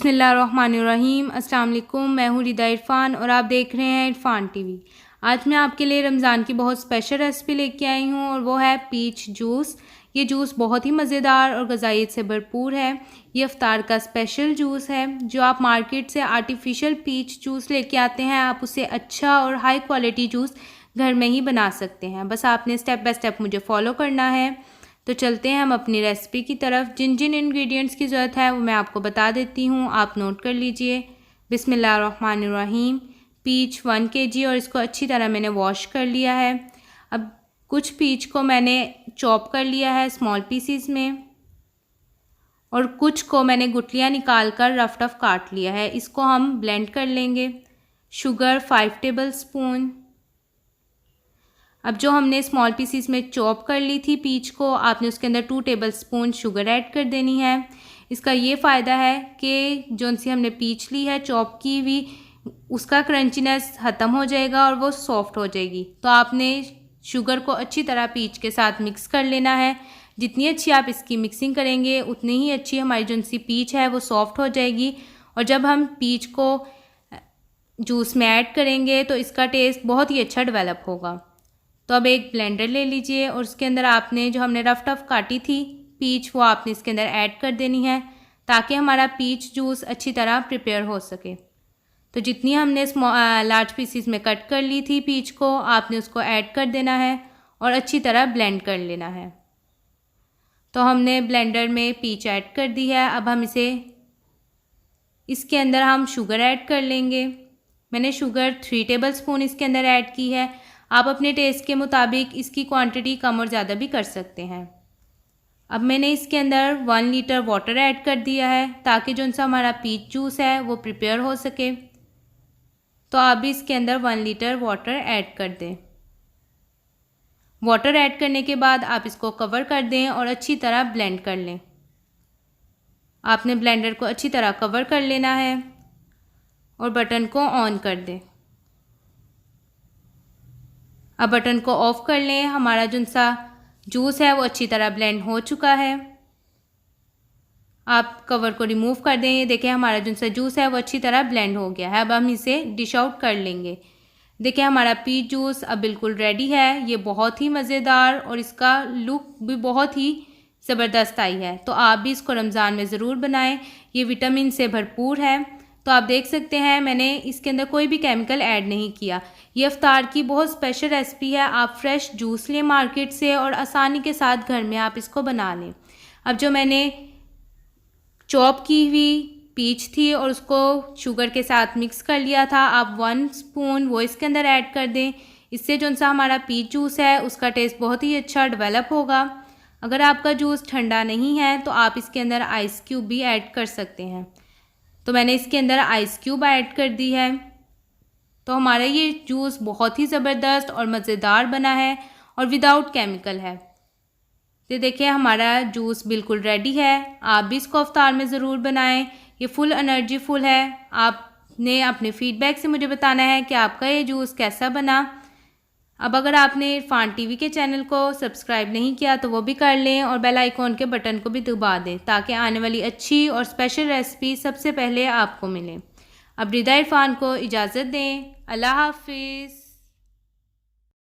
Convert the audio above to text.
बिस्मिल्लाहिर्रहमानिर्रहीम। अस्सलाम वालेकुम। मैं हूँ रिदा इरफ़ान और आप देख रहे हैं इरफ़ान टीवी। आज मैं आपके लिए रमज़ान की बहुत स्पेशल रेसिपी लेके आई हूँ और वो है पीच जूस। ये जूस बहुत ही मज़ेदार और ग़िज़ाइयत से भरपूर है। ये इफ्तार का स्पेशल जूस है। जो आप मार्केट से आर्टिफिशियल पीच जूस लेके आते हैं, आप उससे अच्छा और हाई क्वालिटी जूस घर में ही बना सकते हैं। बस आपने स्टेप बाय स्टेप मुझे फॉलो करना है। तो चलते हैं हम अपनी रेसिपी की तरफ। जिन जिन इंग्रेडिएंट्स की ज़रूरत है वो मैं आपको बता देती हूँ, आप नोट कर लीजिए। बिस्मिल्लाहिर्रहमानिर्रहीम। पीच 1 kg और इसको अच्छी तरह मैंने वॉश कर लिया है। अब कुछ पीच को मैंने चॉप कर लिया है स्मॉल पीसीस में और कुछ को मैंने गुठलियाँ निकाल कर रफ रफ काट लिया है। इसको हम ब्लेंड कर लेंगे। Sugar 5 table spoon. अब जो हमने स्मॉल पीसीस में चॉप कर ली थी पीच को, आपने उसके अंदर 2 टेबल स्पून शुगर ऐड कर देनी है। इसका ये फ़ायदा है कि जो सी हमने पीच ली है चॉप की हुई, उसका क्रंचीनेस ख़त्म हो जाएगा और वो सॉफ्ट हो जाएगी। तो आपने शुगर को अच्छी तरह पीच के साथ मिक्स कर लेना है। जितनी अच्छी आप इसकी मिक्सिंग करेंगे उतनी ही अच्छी हमारी जो सी पीच है वो सॉफ्ट हो जाएगी। और जब हम पीच को जूस में ऐड करेंगे तो इसका टेस्ट बहुत ही अच्छा डेवलप होगा। तो अब एक ब्लेंडर ले लीजिए और उसके अंदर आपने जो हमने रफ टफ काटी थी पीच वो आपने इसके अंदर ऐड कर देनी है ताकि हमारा पीच जूस अच्छी तरह प्रिपेयर हो सके। तो जितनी हमने लार्ज पीसीस में कट कर ली थी पीच को, आपने उसको ऐड कर देना है और अच्छी तरह ब्लेंड कर लेना है। तो हमने ब्लेंडर में पीच ऐड कर दी है। अब हम इसके अंदर हम शुगर ऐड कर लेंगे। मैंने शुगर 3 टेबल स्पून इसके अंदर ऐड की है। आप अपने टेस्ट के मुताबिक इसकी क्वांटिटी कम और ज़्यादा भी कर सकते हैं। अब मैंने इसके अंदर 1 लीटर वाटर ऐड कर दिया है ताकि जो सा हमारा पीच जूस है वो प्रिपेयर हो सके। तो आप भी इसके अंदर 1 लीटर वाटर ऐड कर दें। वाटर ऐड करने के बाद आप इसको कवर कर दें और अच्छी तरह ब्लेंड कर लें। आपने ब्लेंडर को अच्छी तरह कवर कर लेना है और बटन को ऑन कर दें। अब बटन को ऑफ़ कर लें। हमारा जो सा जूस है वो अच्छी तरह ब्लेंड हो चुका है। आप कवर को रिमूव कर दें। ये देखिए हमारा जो सा जूस है वो अच्छी तरह ब्लेंड हो गया है। अब हम इसे डिश आउट कर लेंगे। देखिए हमारा पीच जूस अब बिल्कुल रेडी है। ये बहुत ही मज़ेदार और इसका लुक भी बहुत ही ज़बरदस्त आई है। तो आप भी इसको रमज़ान में ज़रूर बनाएं। ये विटामिन से भरपूर है। तो आप देख सकते हैं मैंने इसके अंदर कोई भी केमिकल ऐड नहीं किया। ये इफ्तार की बहुत स्पेशल रेसिपी है। आप फ्रेश जूस लें मार्केट से और आसानी के साथ घर में आप इसको बना लें। अब जो मैंने चॉप की हुई पीच थी और उसको शुगर के साथ मिक्स कर लिया था, आप 1 स्पून वो इसके अंदर ऐड कर दें। इससे जो सा हमारा पीच जूस है उसका टेस्ट बहुत ही अच्छा डेवलप होगा। अगर आपका जूस ठंडा नहीं है तो आप इसके अंदर आइस क्यूब भी ऐड कर सकते हैं। तो मैंने इसके अंदर आइस क्यूब ऐड कर दी है। तो हमारा ये जूस बहुत ही ज़बरदस्त और मज़ेदार बना है और विदाउट केमिकल है। तो देखिए हमारा जूस बिल्कुल रेडी है। आप भी इसको इफ्तार में ज़रूर बनाएं। ये फुल एनर्जी फुल है। आपने अपने फीडबैक से मुझे बताना है कि आपका ये जूस कैसा बना। अब अगर आपने इरफान टीवी के चैनल को सब्सक्राइब नहीं किया तो वो भी कर लें और बेल आइकॉन के बटन को भी दबा दें ताकि आने वाली अच्छी और स्पेशल रेसिपी सबसे पहले आपको मिले। अब रिदा इरफान को इजाज़त दें। अल्लाह हाफिज़।